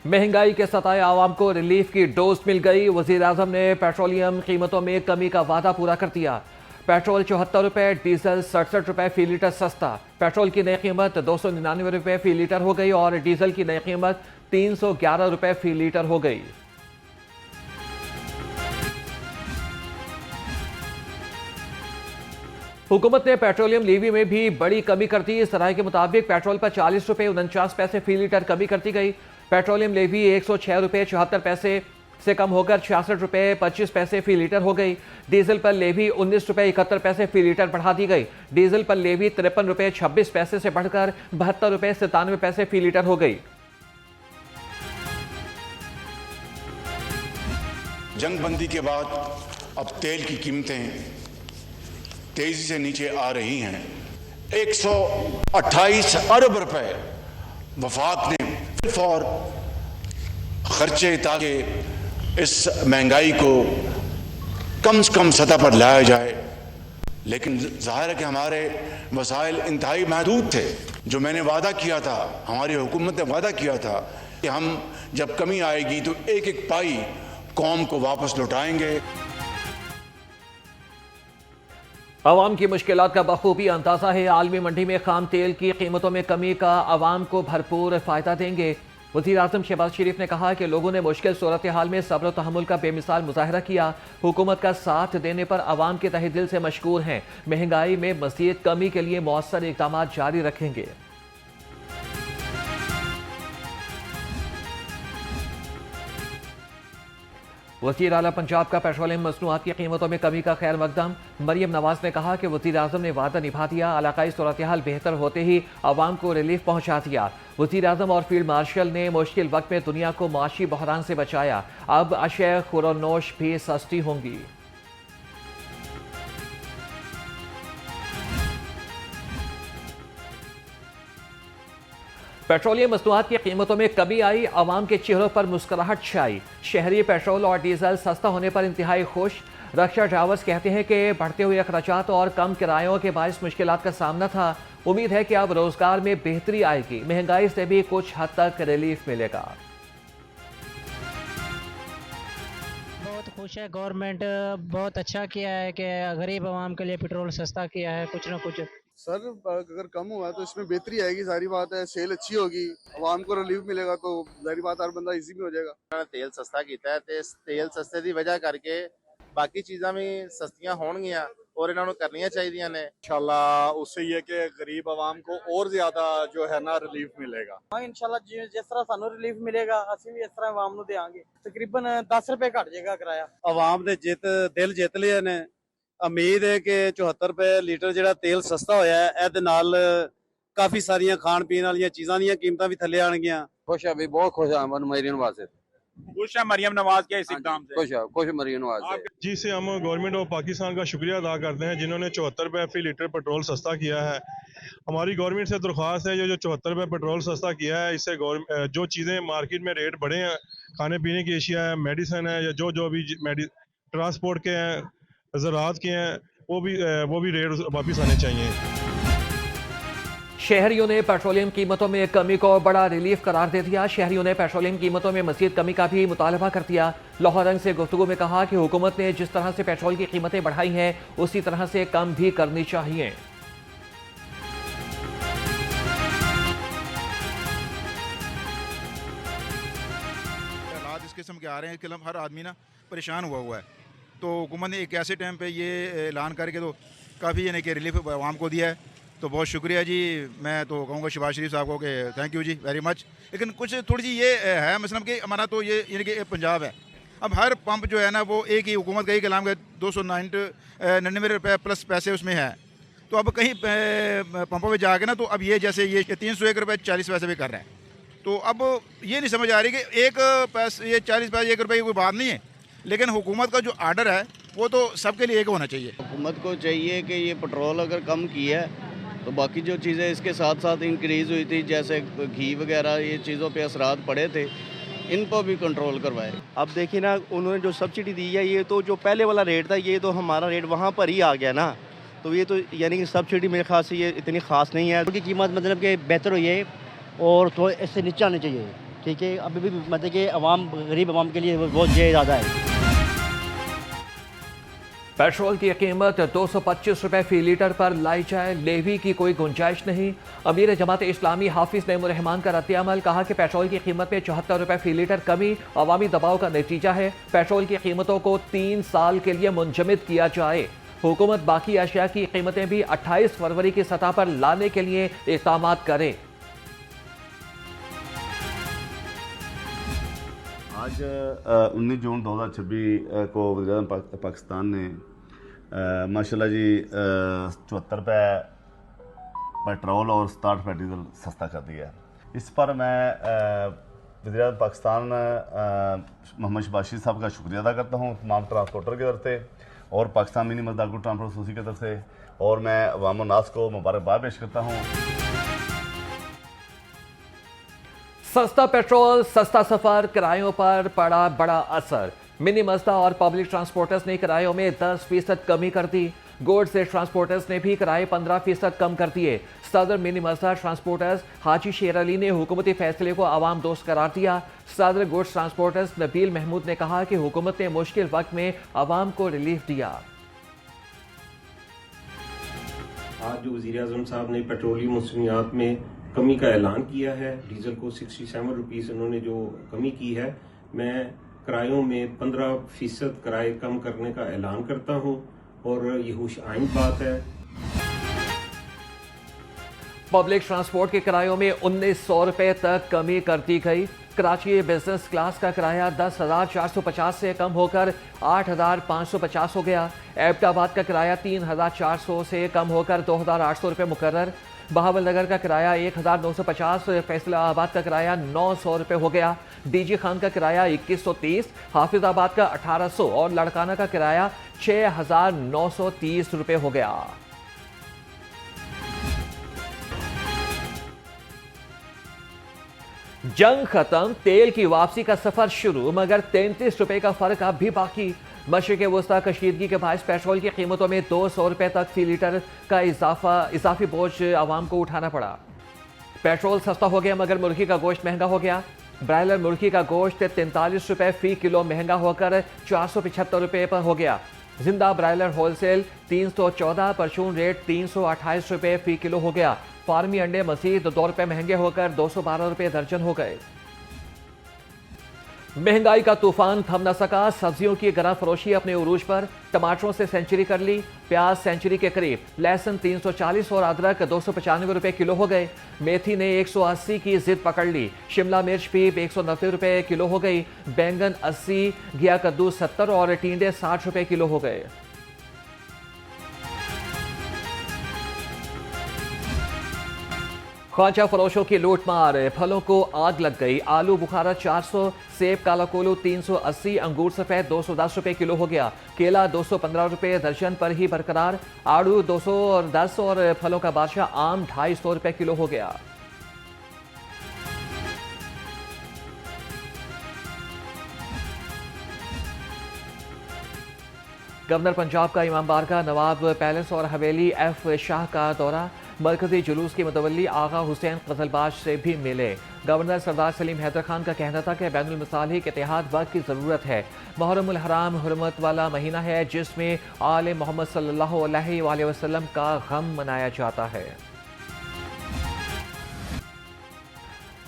महंगाई के सताए आवाम को रिलीफ की डोज मिल गई। वजीर आजम ने पेट्रोलियम कीमतों में कमी का वादा पूरा कर दिया। पेट्रोल 74 रुपए, डीजल 67 रुपए फी लीटर सस्ता। पेट्रोल की नई कीमत 299 रुपए फी लीटर हो गई और डीजल की नई कीमत 311 रुपए फी लीटर हो गई। हुकूमत ने पेट्रोलियम लीवी में भी बड़ी कमी कर दी। इस तरह के मुताबिक पेट्रोल पर 40 रुपए 49 पैसे फी लीटर कमी कर दी गई। पेट्रोलियम लेवी 106 रुपए 74 पैसे से कम होकर 66 रुपए 25 पैसे फी लीटर हो गई। डीजल पर लेवी 19 रुपए 71 पैसे फी लीटर बढ़ा दी गई। डीजल पर लेवी 53 रुपए 26 पैसे से बढ़कर 72 रुपए 97 पैसे फी लीटर हो गई। जंगबंदी के बाद अब तेल की कीमतें तेजी से नीचे आ रही हैं। 128 अरब रुपए वफाक ने और खर्चे ताकि इस महंगाई को कम से कम सतह पर लाया जाए, लेकिन जाहिर है कि हमारे वसाइल इंतहाई महदूद थे। जो मैंने वादा किया था, हमारी हुकूमत ने वादा किया था कि हम जब कमी आएगी तो एक एक पाई कौम को वापस लौटाएंगे। अवाम की मुश्किलात का बखूबी अंदाजा है। आलमी मंडी में खाम तेल की कीमतों में कमी का अवाम को भरपूर फायदा देंगे। वज़ीर आज़म शहबाज शरीफ ने कहा कि लोगों ने मुश्किल सूरत हाल में सब्र तहम्मुल का बेमिसाल मुजाहरा किया। हुकूमत का साथ देने पर अवाम के तहे दिल से मशकूर हैं। महंगाई में मज़ीद कमी के लिए मौसर इक़दाम जारी रखेंगे। वज़ीर आला पंजाब का पेट्रोलियम मसनूआत की कीमतों में कमी का खैर मकदम। मरियम नवाज ने कहा कि वज़ीर आज़म ने वादा निभा दिया। इलाकाई सूरत हाल बेहतर होते ही अवाम को रिलीफ पहुँचा दिया। वज़ीर आज़म और फील्ड मार्शल ने मुश्किल वक्त में दुनिया को माशी बहरान से बचाया। अब अशय खुरोनोश भी सस्ती होंगी। पेट्रोलियम मसनूआत की कीमतों में कमी आई, अवाम के चेहरों पर मुस्कुराहट छाई। शहरी पेट्रोल और डीजल सस्ता होने पर इंतहाई खुश। रक्षा ड्राइवर्स कहते हैं कि बढ़ते हुए अखराजात और कम किरायों के बायस मुश्किलात का सामना था। उम्मीद है कि अब रोजगार में बेहतरी आएगी। महंगाई से भी कुछ हद तक रिलीफ मिलेगा। बहुत खुश है, गवर्नमेंट बहुत अच्छा किया है कि गरीब आवाम के लिए पेट्रोल सस्ता किया है। कुछ ना कुछ सर अगर कम हुआ तो इसमें बेहतरी आएगी, सारी बात है। सेल अच्छी होगी, आवाम को रिलीफ मिलेगा तो सारी बात हर बंदा इजी में हो जाएगा। तेल सस्ता किया है ते तेल सस्ते की वजह करके बाकी चीज़ां भी सस्तियां होणगियां और इन्होंने करनियां चाहिए ने। इंशाल्लाह उससे ये कि गरीब आवाम को और ज्यादा जो है ना रिलीफ मिलेगा। हाँ इंशाल्लाह जिस तरह सानू रिलीफ मिलेगा ਅਸੀਂ भी इस तरह आवाम ਨੂੰ देंगे। तकरीबन 10 रुपए घट जाएगा किराया। आवाम ने दिल जित लिए ने। उम्मीद है कि 74 रुपए लीटर ਜਿਹੜਾ ਤੇਲ ਸਸਤਾ ਹੋਇਆ ਹੈ, ਇਹਦੇ ਨਾਲ ਕਾਫੀ ਸਾਰੀਆਂ ਖਾਣ ਪੀਣ ਵਾਲੀਆਂ ਚੀਜ਼ਾਂ ਦੀਆਂ ਕੀਮਤਾਂ ਵੀ ਥੱਲੇ ਆਣਗੀਆਂ। खुश है भाई, बहुत खुश है मरियम नवाज से। खुश है मरियम नवाज के इस इक़दाम से। खुश मरियम नवाज से। जी से हम गवर्नमेंट ऑफ पाकिस्तान का शुक्रिया अदा करते हैं जिन्होंने 74 रुपए फी लीटर पेट्रोल सस्ता किया है। हमारी गवर्नमेंट से दरख्वास्त है जो 74 रुपए पेट्रोल सस्ता किया है, इससे जो चीज़ें मार्केट में रेट बढ़े हैं, खाने पीने की एशिया है, मेडिसिन है, या जो भी ट्रांसपोर्ट के हैं, ज़राअत के हैं, वो भी रेट वापस आने चाहिए। शहरियों ने पेट्रोलियम कीमतों में कमी को बड़ा रिलीफ करार दे दिया। शहरियों ने पेट्रोलियम कीमतों में मज़ीद कमी का भी मुतालबा कर दिया। लाहौर रंग से गुफ्तगू में कहा कि हुकूमत ने जिस तरह से पेट्रोल की कीमतें बढ़ाई हैं, उसी तरह से कम भी करनी चाहिए। हालात इस किस्म के आ रहे हैं कि हर आदमी ना परेशान हुआ है, तो हुकूमत ने एक ऐसे टाइम पे ये ऐलान करके तो काफ़ी यानी कि रिलीफ आवाम को दिया है, तो बहुत शुक्रिया जी। मैं तो कहूँगा शहबाज शरीफ साहब को कि थैंक यू जी वेरी मच। लेकिन कुछ थोड़ी सी ये है मतलब कि हमारा तो ये यानी कि पंजाब है, अब हर पंप जो है ना वो एक ही हुकूमत का ही कलाम का 299 रुपये प्लस पैसे उसमें है, तो अब कहीं पंपों में जाके ना तो अब ये जैसे ये 301 रुपये 40 पैसे भी कर रहे हैं, तो अब ये नहीं समझ आ रही कि एक पैसे ये 40 पैसे 1 रुपये की कोई बात नहीं है, लेकिन हुकूमत का जो आर्डर है वो तो सबके लिए एक होना चाहिए। हुकूमत को चाहिए कि ये पेट्रोल अगर कम किया है तो बाकी जो चीज़ें इसके साथ साथ इंक्रीज़ हुई थी, जैसे घी वगैरह, ये चीज़ों पे असरात पड़े थे, इन पर भी कंट्रोल करवाए। अब देखिए ना, उन्होंने जो सब्सिडी दी है, ये तो जो पहले वाला रेट था, ये तो हमारा रेट वहाँ पर ही आ गया ना, तो ये तो यानी कि सब्सिडी मेरे ख्याल से ये इतनी ख़ास नहीं है। उनकी कीमत मतलब कि बेहतर हुई है और थोड़ा इससे नीचे आनी चाहिए। ठीक है, अभी भी मतलब कि गरीब आवाम के लिए बहुत ज़्यादा है। पेट्रोल की कीमत 225 रुपए फी लीटर पर लाई जाए, लेवी की कोई गुंजाइश नहीं। अमीर जमात इस्लामी हाफिज नईमुर रहमान का रद्द-ए-अमल, कहा कि पेट्रोल की कीमत में 74 रुपए फी लीटर कमी अवामी दबाव का नतीजा है। पेट्रोल की कीमतों को 3 साल के लिए मुंजमद किया जाए। हुकूमत बाकी अशिया की कीमतें भी 28 फरवरी की सतह पर लाने के लिए इक़दाम करे। आज 19 जून 2026 को वज़ीर-ए-आज़म पाकिस्तान ने माशाल्लाह जी 74 रुपये पेट्रोल और 67 रुपये डीजल सस्ता कर दिया है। इस पर मैं वज़ीर-ए-आज़म पाकिस्तान मोहम्मद शहबाज शरीफ साहब का शुक्रिया अदा करता हूँ, तमाम ट्रांसपोर्टर की तरफ से और पाकिस्तान मिनी मजदार ट्रांसपोर्ट एसोसिएशन की तरफ से, और मैं अवाम नास को मुबारकबाद पेश करता हूँ। सस्ता पेट्रोल, सस्ता सफर, किरायों पर पड़ा बड़ा असर। मिनी मजदा और पब्लिक ट्रांसपोर्टर्स ने किरायों में 10% कमी कर दी। गुड्स से ट्रांसपोर्टर्स ने भी किराए 15% कम कर दिए। सदर मिनी मजदा ट्रांसपोर्टर्स हाजी शेर अली ने हुकूमती फैसले को आवाम दोस्त करार दिया। सदर गुड्स ट्रांसपोर्टर्स नबील महमूद ने कहा कि हुकूमत ने मुश्किल वक्त में आवाम को रिलीफ दिया। आज जो वज़ीर-ए-आज़म साहब ने पेट्रोलियम मसनूआत में कमी का ऐलान किया है, डीजल को 67 रुपीज़ उन्होंने जो कमी की है, मैं किरायों में 15% किराए कम करने का ऐलान करता हूं और ये होश आइंद बात है। पब्लिक ट्रांसपोर्ट के किरायों में 1900 रुपए तक कमी कर दी गई। कराची बिजनेस क्लास का किराया 10,450 से कम होकर 8,550 हो गया। एबटाबाद का किराया 3,400 से कम होकर 2,800 रुपये मुकर्रर। बहावलनगर का किराया 1,950, फैसलाबाद का किराया 900 रुपये हो गया। डीजी खान का किराया 2130, हाफिजाबाद का 1800 और लड़काना का किराया 6,930 रुपये हो गया। जंग खत्म, तेल की वापसी का सफर शुरू, मगर 33 रुपए का फर्क अब भी बाकी। मशरिक़ वस्ता कशीदगी के बायस पेट्रोल की कीमतों में 200 रुपए तक फी लीटर का इजाफी बोझ आवाम को उठाना पड़ा। पेट्रोल सस्ता हो गया मगर मुर्गी का गोश्त महंगा हो गया। ब्रायलर मुर्गी का गोश्त 43 रुपए फी किलो महंगा होकर 475 रुपए पर हो गया। जिंदा ब्रायलर होलसेल 314, परचून रेट 328 रुपए फी किलो हो गया। फार्मी अंडे मजीद 2 रुपए महंगे होकर 212 रुपए दर्जन हो गए। महंगाई का तूफान थम न सका, सब्जियों की गरा फरोशी अपने उरूज पर। टमाटरों से सेंचुरी कर ली, प्याज सेंचुरी के करीब, लहसुन 340 और अदरक 295 रुपए किलो हो गए। मेथी ने 180 की जिद पकड़ ली, शिमला मिर्च भी 190 रुपए किलो हो गई। बैंगन 80, घिया कद्दू 70 और टींडे 60 रुपए किलो हो गए। ख्वाजा फरोशों की लूटमार, फलों को आग लग गई। आलू बुखारा 400, सेब काला कोलू 380, अंगूर सफेद 210 रुपए किलो हो गया। केला 215 रुपए दर्जन पर ही बरकरार। आड़ू 210 और फलों का बादशाह आम 250 रुपए किलो हो गया। गवर्नर पंजाब का इमाम बारगाह, नवाब पैलेस और हवेली एफ शाह का दौरा। मरकजी जुलूस के मुतवल्ली आगा हुसैन कजलबाज से भी मिले। गवर्नर सरदार सलीम हैदर खान का कहना था कि बैनुल मसालिक इत्तेहाद वक्त की ज़रूरत है। मुहर्रमुल हराम हुर्मत वाला महीना है जिसमें आले मोहम्मद सल्लल्लाहु अलैहि वसल्लम का गम मनाया जाता है।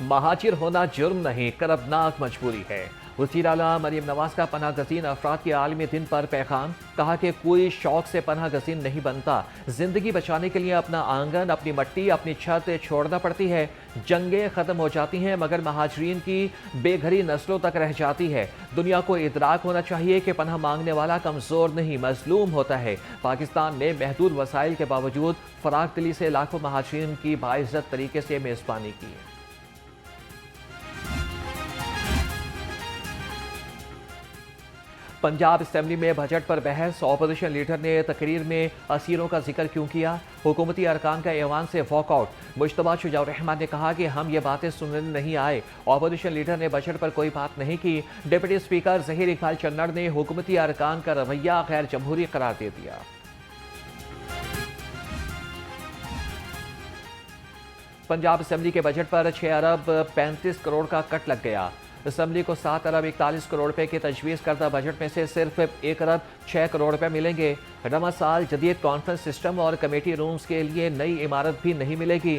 महाजिर होना जुर्म नहीं, करबनाक मजबूरी है। वज़ीर आला मरीम नवाज का पनाह गज़ीन अफराद के आलमी दिन पर पैगाम, कहा कि कोई शौक से पनाह गज़ीन नहीं बनता। जिंदगी बचाने के लिए अपना आंगन, अपनी मट्टी, अपनी छत छोड़ना पड़ती है। जंगें ख़त्म हो जाती हैं मगर महाजरीन की बेघरी नस्लों तक रह जाती है। दुनिया को इदराक होना चाहिए कि पनाह मांगने वाला कमज़ोर नहीं, मजलूम होता है। पाकिस्तान ने महदूद वसाइल के बावजूद फराग दिली से लाखों महाजरीन की बाइज़्ज़त तरीके से मेज़बानी की। पंजाब असेंबली में बजट पर बहस, ऑपोजिशन लीडर ने तकरीर में असीरों का जिक्र क्यों किया। हुकूमती अरकान का ऐवान से वॉकआउट। मुश्तबा शुजाउर रहमान ने कहा कि हम ये बातें सुनने नहीं आए। ऑपोजिशन लीडर ने बजट पर कोई बात नहीं की। डिप्टी स्पीकर ज़हीर इकबाल चन्नड़ ने हुकूमती अरकान का रवैया गैर जमहूरी करार दे दिया। पंजाब असेंबली के बजट पर 6 अरब 35 करोड़ का कट लग गया। असेंबली को 7 अरब 41 करोड़ रुपए के तजवीज़ करदा बजट में से सिर्फ 1 अरब 6 करोड़ रुपए मिलेंगे। रवा साल जदीद कॉन्फ्रेंस सिस्टम और कमेटी रूम्स के लिए नई इमारत भी नहीं मिलेगी।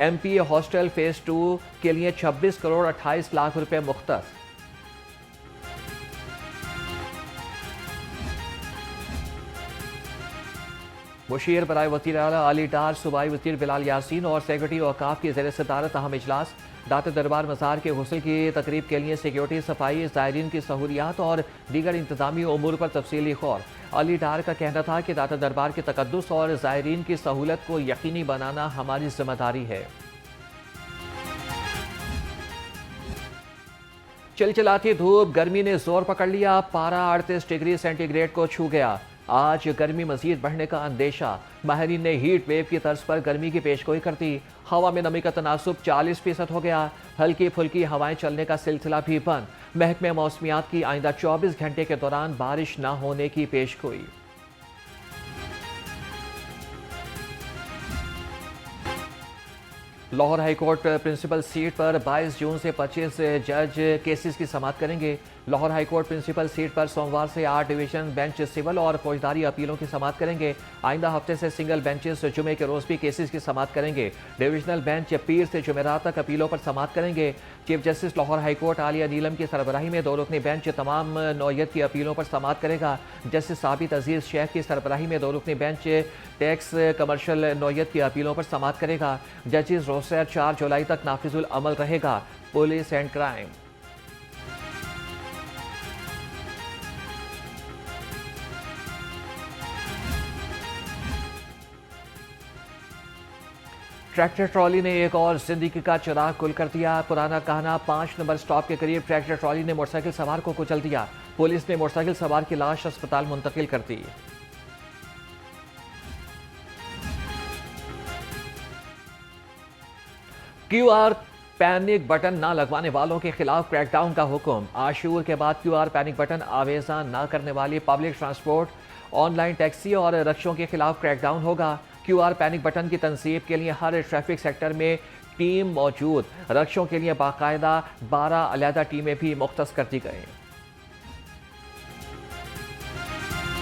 MP हॉस्टल फेज 2 के लिए 26 करोड़ 28 लाख रुपए मुख्तस। मुशीर बराए वज़ीर आला अली डार, सूबाई वज़ीर बिलाल यासीन और सेक्रेटरी औकाफ की ज़ेर सदारत अहम इजलास। दाता दरबार मज़ार के हुस्न की तकरीब के लिए सिक्योरिटी, सफाई, ज़ायरीन की सहूलियात और दीगर इंतजामी उमूर पर तफसीली गौर। अली डार का कहना था कि दाता दरबार के तकद्दुस और ज़ायरीन की सहूलत को यकीनी बनाना हमारी जिम्मेदारी है। चिलचिलाती धूप, गर्मी ने जोर पकड़ लिया। पारा 38 डिग्री सेंटीग्रेड को छू गया। आज गर्मी मजीद बढ़ने का अंदेशा। माहिरीन ने हीट वेव की तर्ज पर गर्मी की पेशगोई कर दी। हवा में नमी का तनासुब 40% हो गया। हल्की फुल्की हवाएं चलने का सिलसिला भी बंद। महकमे मौसमियात की आइंदा 24 घंटे के दौरान बारिश न होने की पेशगोई। लाहौर हाईकोर्ट प्रिंसिपल सीट पर 22 जून से 25 जज केसेस की समाअत करेंगे। लाहौर हाईकोर्ट प्रिंसिपल सीट पर सोमवार से 8 डिवीजन बेंच सिविल और फौजदारी अपीलों की समाअत करेंगे। आइंदा हफ्ते से सिंगल बेंचेस जुमे के रोज भी केसेस की समाअत करेंगे। डिविजनल बेंच पीर से जुमेरात तक अपीलों पर समाअत करेंगे। चीफ जस्टिस लाहौर हाईकोर्ट आलिया नीलम की सरबराही में 2 रुकनी बेंच तमाम नौयत की अपीलों पर समाअत करेगा। जस्टिस साबित अजीज शेख की सरबराही में 2 रुकनी बेंच टैक्स कमर्शियल नौयत की अपीलों पर समाअत करेगा। जस्टिस रोस्टर 4 जुलाई तक नाफिजुल अमल रहेगा। Police and crime. Tractor trolley ने एक और जिंदगी का चिराग गुल कर दिया। पुराना कहना 5 नंबर स्टॉप के करीब ट्रैक्टर ट्रॉली ने मोटरसाइकिल सवार को कुचल दिया। पुलिस ने मोटरसाइकिल सवार की लाश अस्पताल मुंतकिल कर दी। QR पैनिक बटन न लगवाने वालों के खिलाफ क्रैकडाउन का हुक्म। आशूर के बाद QR पैनिक बटन आवेजा न करने वाली पब्लिक ट्रांसपोर्ट, ऑनलाइन टैक्सी और रक्षों के खिलाफ क्रैकडाउन होगा। QR पैनिक बटन की तनसीब के लिए हर ट्रैफिक सेक्टर में टीम मौजूद। रक्षों के लिए बाकायदा 12 अलहदा टीमें भी मुख्तस कर दी गई।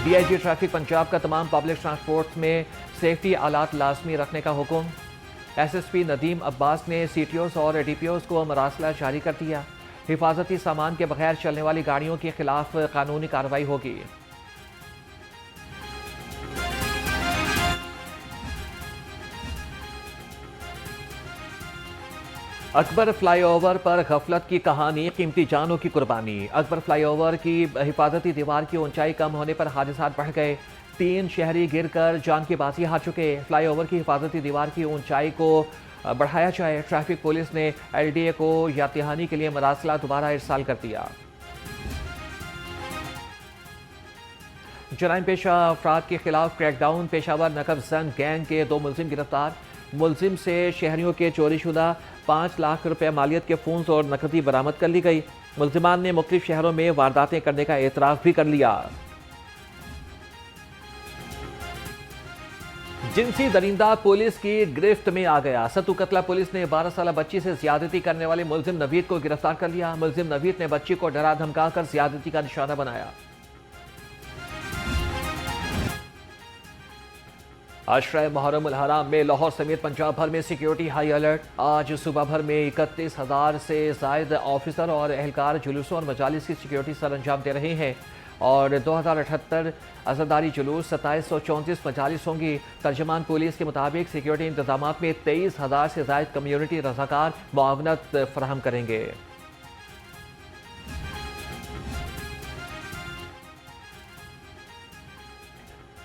DIG ट्रैफिक पंजाब का तमाम पब्लिक ट्रांसपोर्ट में सेफ्टी आलात लाजमी रखने का हुक्म। SSP नदीम अब्बास ने CTOs और DPOs को मरासला जारी कर दिया। हिफाजती सामान के बगैर चलने वाली गाड़ियों के खिलाफ कानूनी कार्रवाई होगी। अकबर फ्लाईओवर पर गफलत की कहानी, कीमती जानों की कुर्बानी। अकबर फ्लाईओवर की हिफाजती दीवार की ऊंचाई कम होने पर हादसात बढ़ गए। 3 शहरी गिरकर जान की बाजी हार चुके। फ्लाईओवर की हिफाजती दीवार की ऊंचाई को बढ़ाया जाए। ट्रैफिक पुलिस ने LDA को यातिहानी के लिए मरासला दोबारा इरसाल कर दिया। जराइम पेशा अफराद के खिलाफ क्रैकडाउन। पेशावर नकब जन गैंग के 2 मुलजिम गिरफ्तार। मुलजिम से शहरियों के चोरीशुदा 5 लाख रुपए मालियत के फोन्स और नकदी बरामद कर ली गई। मुलजिमान ने मुख्तलिफ शहरों में वारदातें करने का एतराफ भी कर लिया। जिनसी दरिंदा पुलिस की गिरफ्त में आ गया। सत्तू कतला पुलिस ने 12 साल बच्ची से ज्यादती करने वाले मुलजिम नवीद को गिरफ्तार कर लिया। मुलजिम नवीद ने बच्ची को डरा धमका कर ज्यादती का निशाना बनाया। अशरा मुहर्रम उल हराम में लाहौर समेत पंजाब भर में सिक्योरिटी हाई अलर्ट। आज सुबह भर में 31,000 से जायद ऑफिसर और एहलकार जुलूसों और मजालिस की सिक्योरिटी सर अंजाम दे रहे हैं और 2078 अज़रदारी जुलूस, 2734 मजालिस होंगी। तर्जमान पुलिस के मुताबिक सिक्योरिटी इंतजाम में 23,000 से जायद कम्युनिटी रज़ाकार मुआवनत फराहम करेंगे।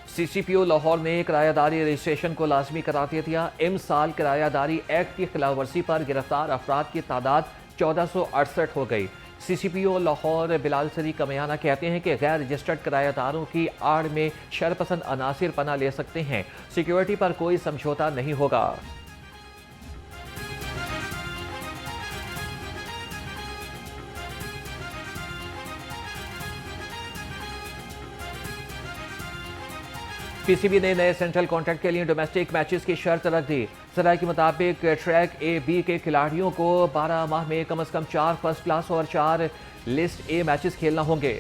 CCPO लाहौर ने किरायादारी रजिस्ट्रेशन को लाजमी करार दे दिया। साल किरायादारी एक्ट की खिलाफवर्जी पर गिरफ्तार अफराद की तादाद 1468 हो गई। CCPO लाहौर बिलाल सरी कमयाना कहते हैं कि गैर रजिस्टर्ड किरायादारों की आड़ में शरपसंद अनासिर पना ले सकते हैं। सिक्योरिटी पर कोई समझौता नहीं होगा। पीसीबी ने नए सेंट्रल कॉन्ट्रैक्ट के लिए डोमेस्टिक मैचेस की शर्त रख दी। सराय के मुताबिक ट्रैक ए बी के खिलाड़ियों को 12 माह में कम से कम 4 फर्स्ट क्लास और 4 लिस्ट ए मैचेस खेलना होंगे।